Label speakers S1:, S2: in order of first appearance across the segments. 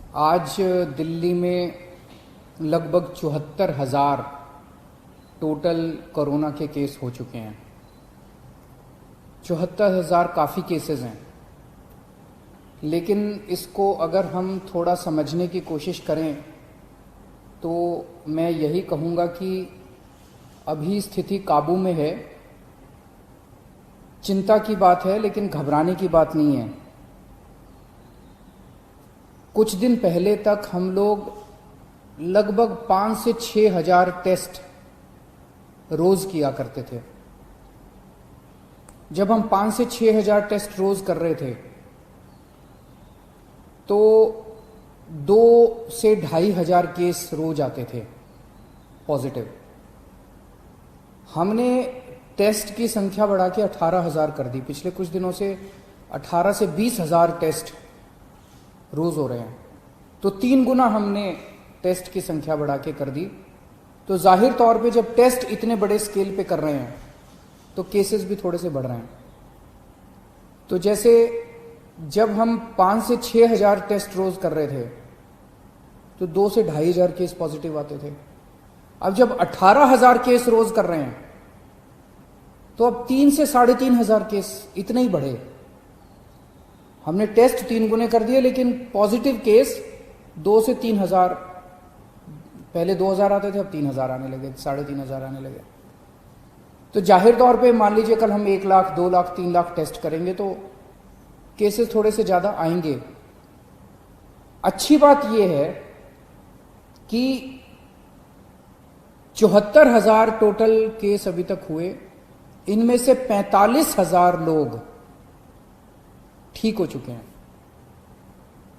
S1: आज दिल्ली में लगभग 74,000 टोटल कोरोना के केस हो चुके हैं। 74,000 काफ़ी केसेस हैं, लेकिन इसको अगर हम थोड़ा समझने की कोशिश करें तो मैं यही कहूँगा कि अभी स्थिति काबू में है। चिंता की बात है, लेकिन घबराने की बात नहीं है। कुछ दिन पहले तक हम लोग लगभग 5 से 6 हजार टेस्ट रोज किया करते थे। जब हम 5 से 6 हजार टेस्ट रोज कर रहे थे तो 2 से 2,500 केस रोज आते थे पॉजिटिव। हमने टेस्ट की संख्या बढ़ा के 18,000 कर दी। पिछले कुछ दिनों से 18 से 20,000 टेस्ट रोज हो रहे हैं, तो 3 गुना हमने टेस्ट की संख्या बढ़ा के कर दी। तो जाहिर तौर पे जब टेस्ट इतने बड़े स्केल पे कर रहे हैं तो केसेस भी थोड़े से बढ़ रहे हैं। तो जैसे जब हम 5 से 6 हजार टेस्ट रोज कर रहे थे तो 2 से 2,500 केस पॉजिटिव आते थे। अब जब 18,000 केस रोज कर रहे हैं तो अब 3 से 3,500 केस इतने ही बढ़े। हमने टेस्ट 3 गुने कर दिए, लेकिन पॉजिटिव केस 2 से 3,000, पहले 2,000 आते थे, अब 3,000 आने लगे, 3,500 आने लगे। तो जाहिर तौर पे मान लीजिए कल हम 1 लाख, 2 लाख, 3 लाख टेस्ट करेंगे तो केसेस थोड़े से ज्यादा आएंगे। अच्छी बात यह है कि 74,000 टोटल केस अभी तक हुए, इनमें से 45,000 लोग ठीक हो चुके हैं।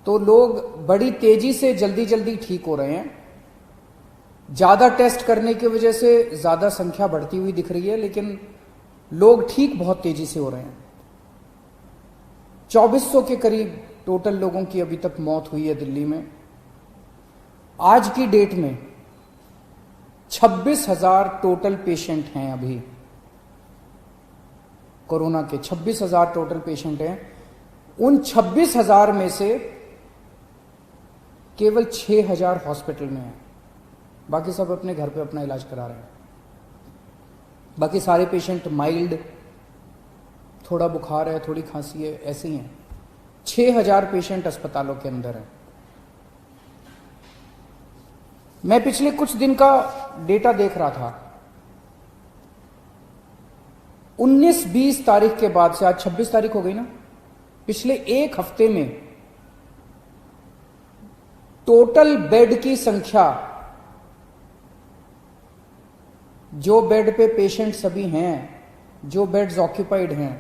S1: तो लोग बड़ी तेजी से जल्दी जल्दी ठीक हो रहे हैं। ज्यादा टेस्ट करने की वजह से ज्यादा संख्या बढ़ती हुई दिख रही है, लेकिन लोग ठीक बहुत तेजी से हो रहे हैं। 2400 के करीब टोटल लोगों की अभी तक मौत हुई है दिल्ली में। आज की डेट में 26,000 टोटल पेशेंट हैं। अभी कोरोना के 26,000 टोटल पेशेंट हैं। उन 26,000 में से केवल 6,000 हॉस्पिटल में हैं। बाकी सब अपने घर पे अपना इलाज करा रहे हैं। बाकी सारे पेशेंट माइल्ड, थोड़ा बुखार है, थोड़ी खांसी है, ऐसे ही हैं। 6,000 पेशेंट अस्पतालों के अंदर हैं। मैं पिछले कुछ दिन का डेटा देख रहा था। 19-20 तारीख के बाद से, आज 26 तारीख हो गई ना, पिछले 1 हफ्ते में टोटल बेड की संख्या, जो बेड पे पेशेंट सभी हैं, जो बेड्स ऑक्यूपाइड हैं,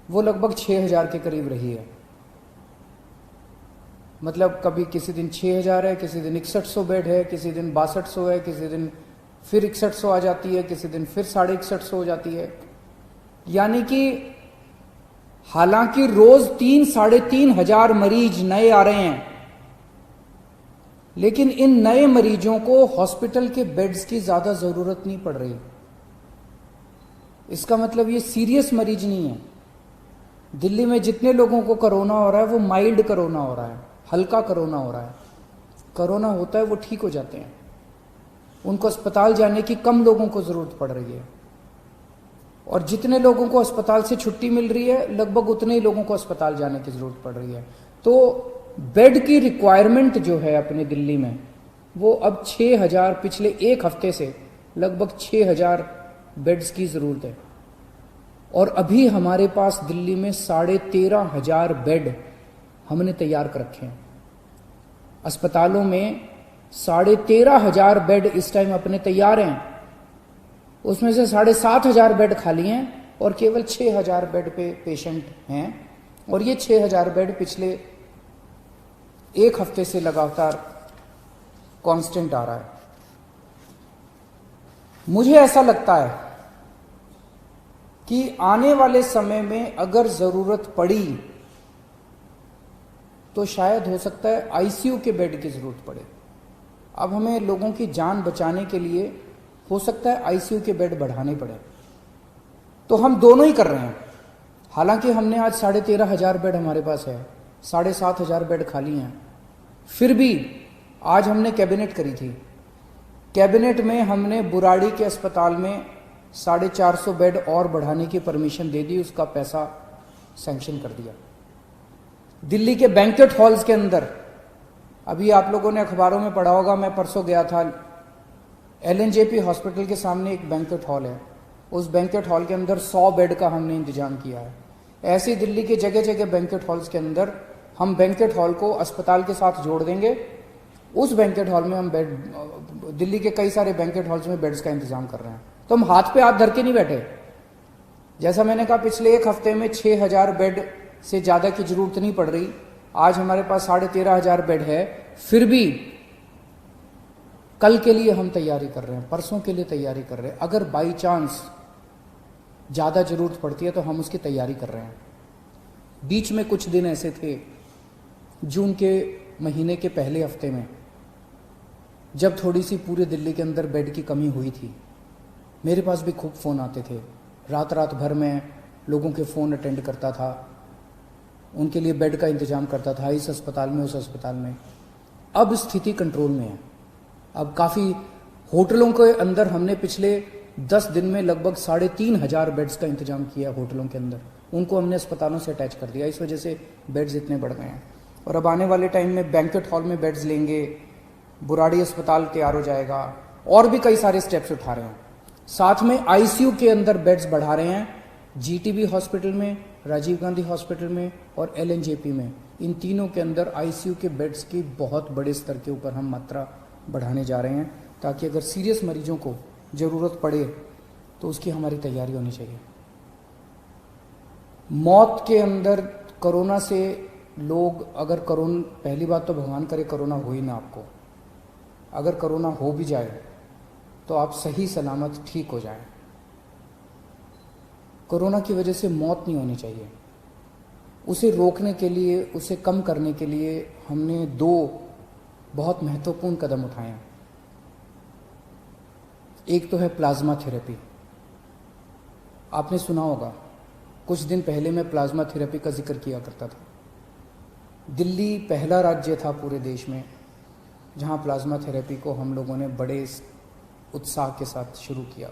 S1: वो लगभग 6,000 के करीब रही है। मतलब कभी किसी दिन 6,000 है, किसी दिन 6100 बेड है, किसी दिन 6200 है, किसी दिन फिर 6100 आ जाती है, किसी दिन फिर 6150 हो जाती है। यानी कि हालांकि रोज 3-3,500 मरीज नए आ रहे हैं, लेकिन इन नए मरीजों को हॉस्पिटल के बेड्स की ज्यादा जरूरत नहीं पड़ रही। इसका मतलब ये सीरियस मरीज नहीं है। दिल्ली में जितने लोगों को कोरोना हो रहा है वो माइल्ड कोरोना हो रहा है, हल्का कोरोना हो रहा है। कोरोना होता है वो ठीक हो जाते हैं, उनको अस्पताल जाने की कम लोगों को जरूरत पड़ रही है। और जितने लोगों को अस्पताल से छुट्टी मिल रही है, लगभग उतने ही लोगों को अस्पताल जाने की जरूरत पड़ रही है। तो बेड की रिक्वायरमेंट जो है अपने दिल्ली में, वो अब 6,000, पिछले 1 हफ्ते से लगभग 6,000 बेड्स की जरूरत है। और अभी हमारे पास दिल्ली में 13,500 बेड हमने तैयार कर रखे हैं। अस्पतालों में 13,500 बेड इस टाइम अपने तैयार हैं। उसमें से 7,500 बेड खाली हैं और केवल 6,000 बेड पे पेशेंट हैं। और ये 6,000 बेड पिछले 1 हफ्ते से लगातार कांस्टेंट आ रहा है। मुझे ऐसा लगता है कि आने वाले समय में अगर जरूरत पड़ी तो शायद हो सकता है आईसीयू के बेड की जरूरत पड़े। अब हमें लोगों की जान बचाने के लिए हो सकता है आईसीयू के बेड बढ़ाने पड़े। तो हम दोनों ही कर रहे हैं। हालांकि हमने आज 13,500 बेड हमारे पास है, 7,500 बेड खाली हैं, फिर भी आज हमने कैबिनेट करी थी, कैबिनेट में हमने बुराड़ी के अस्पताल में 450 बेड और बढ़ाने की परमिशन दे दी, उसका पैसा सैंक्शन कर दिया। दिल्ली के बैंक्वेट हॉल्स के अंदर, अभी आप लोगों ने अखबारों में पढ़ा होगा, मैं परसों गया था, LNJP हॉस्पिटल के सामने एक बैंक्वेट हॉल है, उस बैंक्वेट हॉल के अंदर 100 बेड का हमने इंतजाम किया है। ऐसे ही दिल्ली के जगह जगह बैंक्वेट हॉल्स के अंदर हम बैंक्वेट हॉल को अस्पताल के साथ जोड़ देंगे। उस बैंक्वेट हॉल में हम बेड, दिल्ली के कई सारे बैंक्वेट हॉल्स में बेड्स का इंतजाम कर रहे हैं। तो हम हाथ पे हाथ धर के नहीं बैठे। जैसा मैंने कहा, पिछले एक हफ्ते में 6000 बेड से ज्यादा की जरूरत नहीं पड़ रही। आज हमारे पास 13,500 बेड है, फिर भी कल के लिए हम तैयारी कर रहे हैं, परसों के लिए तैयारी कर रहे हैं। अगर बाई चांस ज्यादा जरूरत पड़ती है तो हम उसकी तैयारी कर रहे हैं। बीच में कुछ दिन ऐसे थे, जून के महीने के पहले हफ्ते में, जब थोड़ी सी पूरे दिल्ली के अंदर बेड की कमी हुई थी, मेरे पास भी खूब फ़ोन आते थे। रात रात भर में लोगों के फ़ोन अटेंड करता था, उनके लिए बेड का इंतजाम करता था, इस अस्पताल में उस अस्पताल में। अब स्थिति कंट्रोल में है। अब काफ़ी होटलों के अंदर हमने पिछले 10 दिन में लगभग 3,500 बेड्स का इंतजाम किया होटलों के अंदर, उनको हमने अस्पतालों से अटैच कर दिया। इस वजह से बेड्स इतने बढ़ गए हैं। और अब आने वाले टाइम में बैंक्वेट हॉल में बेड्स लेंगे, बुराड़ी अस्पताल तैयार हो जाएगा, और भी कई सारे स्टेप्स उठा रहे हैं। साथ में ICU के अंदर बेड्स बढ़ा रहे हैं, GTB हॉस्पिटल में, राजीव गांधी हॉस्पिटल में और LNJP में। इन तीनों के अंदर ICU के बेड्स की बहुत बड़े स्तर के ऊपर हम मात्रा बढ़ाने जा रहे हैं, ताकि अगर सीरियस मरीजों को जरूरत पड़े तो उसकी हमारी तैयारी होनी चाहिए। मौत के अंदर कोरोना से लोग, अगर कोरोना, पहली बात तो भगवान करे कोरोना हो ही ना आपको, अगर कोरोना हो भी जाए तो आप सही सलामत ठीक हो जाए। कोरोना की वजह से मौत नहीं होनी चाहिए। उसे रोकने के लिए, उसे कम करने के लिए हमने 2 बहुत महत्वपूर्ण कदम उठाए हैं। एक तो है प्लाज्मा थेरेपी। आपने सुना होगा, कुछ दिन पहले मैं प्लाज्मा थेरेपी का जिक्र किया करता था। दिल्ली पहला राज्य था पूरे देश में जहां प्लाज्मा थेरेपी को हम लोगों ने बड़े उत्साह के साथ शुरू किया।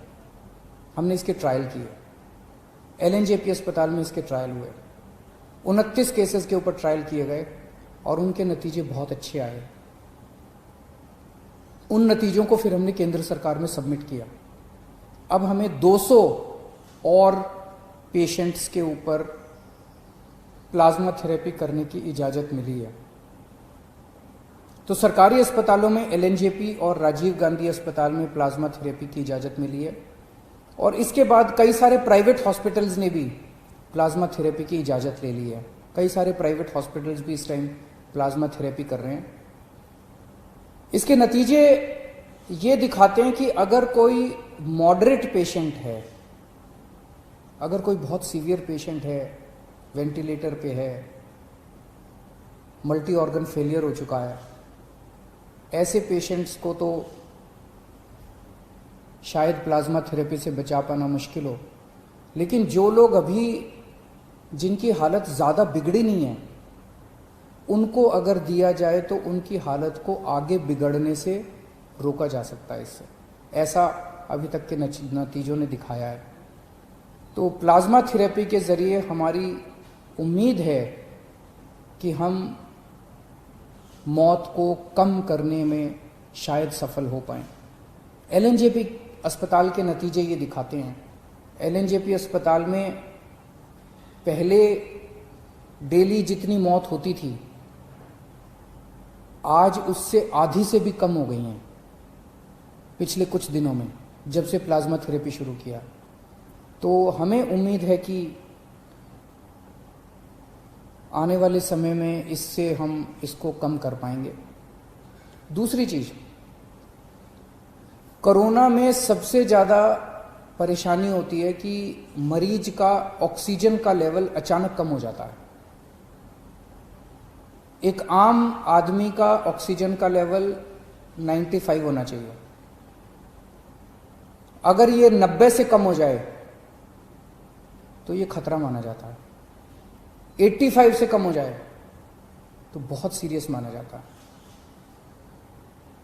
S1: हमने इसके ट्रायल किए, LNJP अस्पताल में इसके ट्रायल हुए। 29 केसेस के ऊपर ट्रायल किए गए और उनके नतीजे बहुत अच्छे आए। उन नतीजों को फिर हमने केंद्र सरकार में सबमिट किया। अब हमें 200 और पेशेंट्स के ऊपर प्लाज्मा थेरेपी करने की इजाज़त मिली है। तो सरकारी अस्पतालों में LNJP और राजीव गांधी अस्पताल में प्लाज्मा थेरेपी की इजाज़त मिली है, और इसके बाद कई सारे प्राइवेट हॉस्पिटल्स ने भी प्लाज्मा थेरेपी की इजाज़त ले ली है। कई सारे प्राइवेट हॉस्पिटल्स भी इस टाइम प्लाज्मा थेरेपी कर रहे हैं। इसके नतीजे ये दिखाते हैं कि अगर कोई मॉडरेट पेशेंट है, अगर कोई बहुत सीवियर पेशेंट है, वेंटिलेटर पे है, मल्टी ऑर्गन फेलियर हो चुका है, ऐसे पेशेंट्स को तो शायद प्लाज्मा थेरेपी से बचा पाना मुश्किल हो। लेकिन जो लोग अभी, जिनकी हालत ज़्यादा बिगड़ी नहीं है, उनको अगर दिया जाए तो उनकी हालत को आगे बिगड़ने से रोका जा सकता है इससे। ऐसा अभी तक के नतीजों ने दिखाया है। तो प्लाज्मा थेरेपी के ज़रिए हमारी उम्मीद है कि हम मौत को कम करने में शायद सफल हो पाएं। LNJP अस्पताल के नतीजे ये दिखाते हैं। LNJP अस्पताल में पहले डेली जितनी मौत होती थी, आज उससे आधी से भी कम हो गई हैं पिछले कुछ दिनों में, जब से प्लाज्मा थेरेपी शुरू किया। तो हमें उम्मीद है कि आने वाले समय में इससे हम इसको कम कर पाएंगे। दूसरी चीज, कोरोना में सबसे ज़्यादा परेशानी होती है कि मरीज का ऑक्सीजन का लेवल अचानक कम हो जाता है। एक आम आदमी का ऑक्सीजन का लेवल 95 होना चाहिए। अगर ये 90 से कम हो जाए तो ये खतरा माना जाता है। 85 से कम हो जाए तो बहुत सीरियस माना जाता है।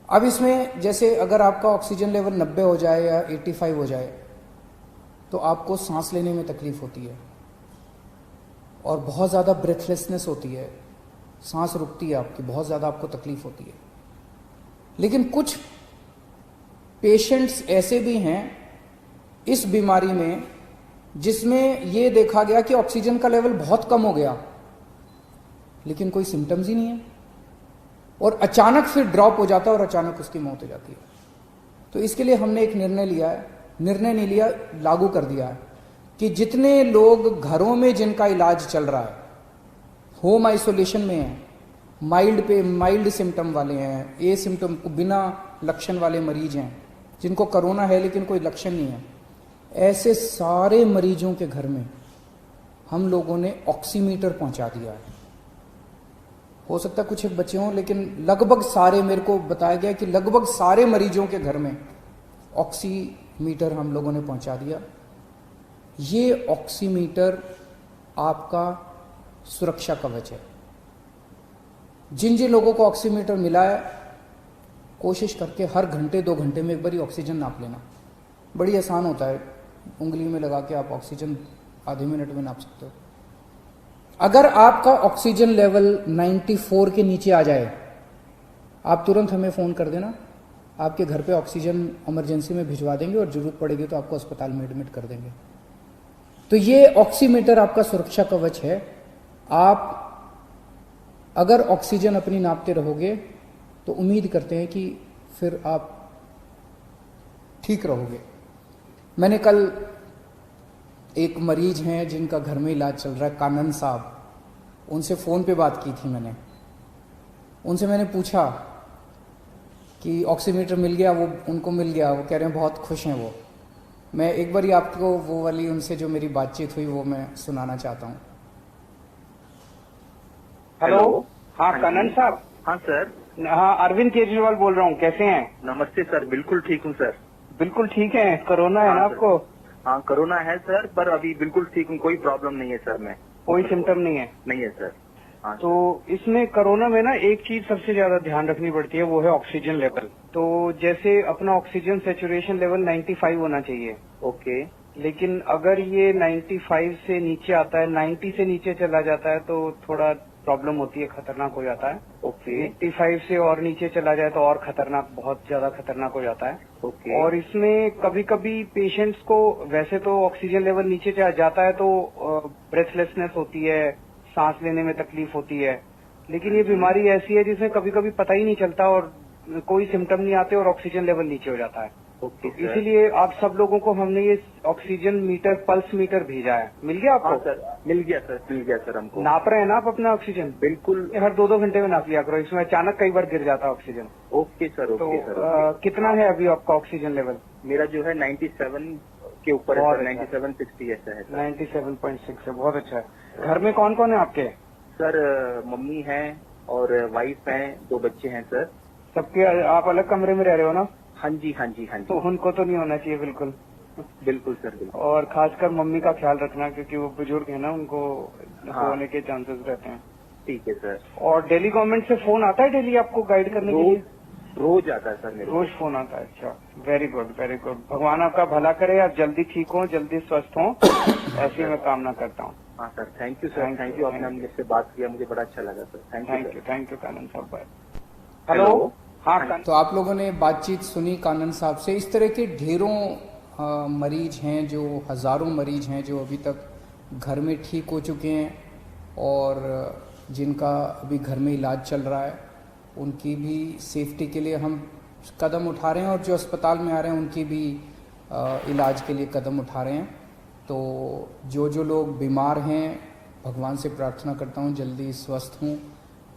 S1: अब इसमें जैसे अगर आपका ऑक्सीजन लेवल 90 हो जाए या 85 हो जाए तो आपको सांस लेने में तकलीफ होती है और बहुत ज़्यादा ब्रेथलेसनेस होती है, सांस रुकती है आपकी, बहुत ज़्यादा आपको तकलीफ होती है। लेकिन कुछ पेशेंट्स ऐसे भी हैं इस बीमारी में जिसमें ये देखा गया कि ऑक्सीजन का लेवल बहुत कम हो गया लेकिन कोई सिम्टम्स ही नहीं है और अचानक फिर ड्रॉप हो जाता है और अचानक उसकी मौत हो जाती है। तो इसके लिए हमने एक निर्णय लिया है, निर्णय नहीं लिया, लागू कर दिया है कि जितने लोग घरों में जिनका इलाज चल रहा है, होम आइसोलेशन में हैं, माइल्ड सिम्टम वाले हैं, ए सिम्टम बिना लक्षण वाले मरीज हैं, जिनको कोरोना है लेकिन कोई लक्षण नहीं है, ऐसे सारे मरीजों के घर में हम लोगों ने ऑक्सीमीटर पहुंचा दिया है। हो सकता है कुछ एक बच्चे हों लेकिन लगभग सारे, मेरे को बताया गया कि लगभग सारे मरीजों के घर में ऑक्सीमीटर हम लोगों ने पहुंचा दिया। ये ऑक्सीमीटर आपका सुरक्षा कवच है। जिन जिन लोगों को ऑक्सीमीटर मिला है, कोशिश करके हर घंटे 2 घंटे में एक बार ऑक्सीजन नाप लेना। बड़ी आसान होता है, उंगली में लगा के आप ऑक्सीजन आधे मिनट में नाप सकते हो। अगर आपका ऑक्सीजन लेवल 94 के नीचे आ जाए, आप तुरंत हमें फ़ोन कर देना, आपके घर पे ऑक्सीजन इमरजेंसी में भिजवा देंगे और ज़रूरत पड़ेगी तो आपको अस्पताल में एडमिट कर देंगे। तो ये ऑक्सीमीटर आपका सुरक्षा कवच है। आप अगर ऑक्सीजन अपनी नापते रहोगे तो उम्मीद करते हैं कि फिर आप ठीक रहोगे। मैंने कल एक मरीज हैं जिनका घर में इलाज चल रहा है, कानन साहब, उनसे फ़ोन पे बात की थी मैंने। उनसे मैंने पूछा कि ऑक्सीमीटर मिल गया, वो उनको मिल गया, वो कह रहे हैं बहुत खुश हैं वो। मैं एक बार ही आपको वो वाली उनसे जो मेरी बातचीत हुई वो मैं सुनाना चाहता हूँ।
S2: हेलो।
S3: हाँ कनन साहब।
S2: हाँ सर।
S3: हाँ अरविंद केजरीवाल बोल रहा हूँ, कैसे हैं?
S2: नमस्ते सर, बिल्कुल ठीक हूँ सर।
S3: बिल्कुल ठीक है। कोरोना है ना आपको?
S2: हाँ कोरोना है सर, पर अभी बिल्कुल ठीक हूँ, कोई प्रॉब्लम नहीं है सर। मैं
S3: कोई सिम्टम नहीं है?
S2: नहीं है सर। हाँ
S3: तो इसमें कोरोना में ना एक चीज सबसे ज्यादा ध्यान रखनी पड़ती है, वो है ऑक्सीजन लेवल। तो जैसे अपना ऑक्सीजन सेचुरेशन लेवल 95 होना चाहिए।
S2: ओके।
S3: लेकिन अगर ये 95 से नीचे आता है, 90 से नीचे चला जाता है तो थोड़ा प्रॉब्लम होती है, खतरनाक हो जाता है।
S2: ओके।
S3: 85 से और नीचे चला जाए तो और खतरनाक, बहुत ज्यादा खतरनाक हो जाता है।
S2: ओके।
S3: और इसमें कभी कभी पेशेंट्स को वैसे तो ऑक्सीजन लेवल नीचे जाता है तो ब्रेथलेसनेस होती है, सांस लेने में तकलीफ होती है। लेकिन ये बीमारी ऐसी है जिसमें कभी कभी पता ही नहीं चलता और कोई सिम्टम नहीं आते और ऑक्सीजन लेवल नीचे हो जाता है।
S2: ओके।
S3: इसीलिए आप सब लोगों को हमने ये ऑक्सीजन मीटर, पल्स मीटर भेजा है। मिल गया आपको?
S2: हाँ सर, मिल गया सर, मिल गया सर हमको।
S3: नाप रहे हैं ना आप अपना ऑक्सीजन?
S2: बिल्कुल।
S3: हर 2-2 घंटे में नाप लिया करो, इसमें अचानक कई बार गिर जाता है ऑक्सीजन।
S2: ओके सर,
S3: तो
S2: ओके सर।
S3: कितना है अभी आपका ऑक्सीजन लेवल?
S2: मेरा जो है 97 के ऊपर है
S3: बहुत
S2: सर,
S3: अच्छा।
S2: 97-60 ऐसा है सर।
S3: 97.6 है, बहुत अच्छा है। घर में कौन कौन है आपके?
S2: सर मम्मी है और वाइफ है, 2 बच्चे हैं सर।
S3: सबके आप अलग कमरे में रह रहे हो ना?
S2: हाँ जी, हाँ जी, हाँ
S3: तो
S2: जी।
S3: उनको तो नहीं होना चाहिए बिल्कुल।
S2: बिल्कुल सर, बिल्कुल।
S3: और खासकर मम्मी का ख्याल रखना क्योंकि वो बुजुर्ग है ना, उनको
S2: हाँ।
S3: होने के चांसेस रहते हैं।
S2: ठीक है सर।
S3: और दिल्ली गवर्नमेंट से फोन आता है डेली आपको गाइड करने के लिए?
S2: रोज आता है सर मेरे को।
S3: रोज फोन आता है? अच्छा, वेरी गुड वेरी गुड। भगवान आपका भला करे, आप जल्दी ठीक हो, जल्दी स्वस्थ हो, ऐसी मैं कामना करता हूँ।
S2: हाँ sir, thank you sir, thank you. आपने मुझसे बात किया, मुझे बड़ा अच्छा लगा सर।
S3: थैंक यू कानन साहब। बाय।
S2: हेलो।
S3: हाँ
S1: तो आप लोगों ने बातचीत सुनी कानन साहब से। इस तरह के ढेरों मरीज हैं, जो हज़ारों मरीज हैं जो अभी तक घर में ठीक हो चुके हैं और जिनका अभी घर में इलाज चल रहा है, उनकी भी सेफ्टी के लिए हम कदम उठा रहे हैं और जो अस्पताल में आ रहे हैं उनकी भी इलाज के लिए कदम उठा रहे हैं। तो जो जो लोग बीमार हैं, भगवान से प्रार्थना करता हूँ जल्दी स्वस्थ हों,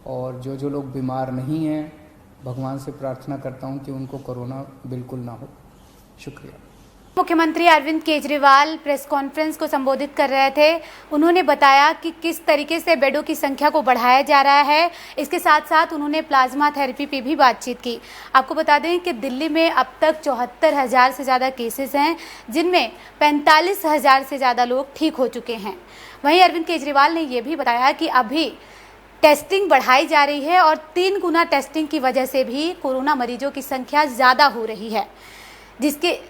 S1: और जो जो लोग बीमार नहीं हैं, भगवान से प्रार्थना करता हूं कि उनको कोरोना बिल्कुल ना हो। शुक्रिया।
S4: मुख्यमंत्री अरविंद केजरीवाल प्रेस कॉन्फ्रेंस को संबोधित कर रहे थे। उन्होंने बताया कि किस तरीके से बेडों की संख्या को बढ़ाया जा रहा है। इसके साथ साथ उन्होंने प्लाज्मा थेरेपी पे भी बातचीत की। आपको बता दें कि दिल्ली में अब तक 74,000 से ज़्यादा केसेस हैं, जिनमें 45,000 से ज़्यादा लोग ठीक हो चुके हैं। वहीं अरविंद केजरीवाल ने यह भी बताया कि अभी टेस्टिंग बढ़ाई जा रही है और 3 गुना टेस्टिंग की वजह से भी कोरोना मरीजों की संख्या ज़्यादा हो रही है,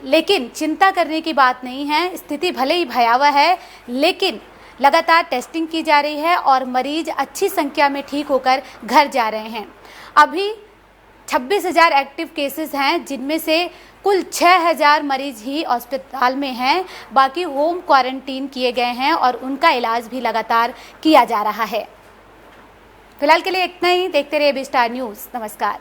S4: लेकिन चिंता करने की बात नहीं है। स्थिति भले ही भयावह है, लेकिन लगातार टेस्टिंग की जा रही है और मरीज अच्छी संख्या में ठीक होकर घर जा रहे हैं। अभी 26,000 एक्टिव केसेस हैं, जिनमें से कुल 6,000 मरीज ही अस्पताल में हैं, बाकी होम क्वारंटीन किए गए हैं और उनका इलाज भी लगातार किया जा रहा है। फिलहाल के लिए इतना ही। देखते रहिए बी स्टार न्यूज़। नमस्कार।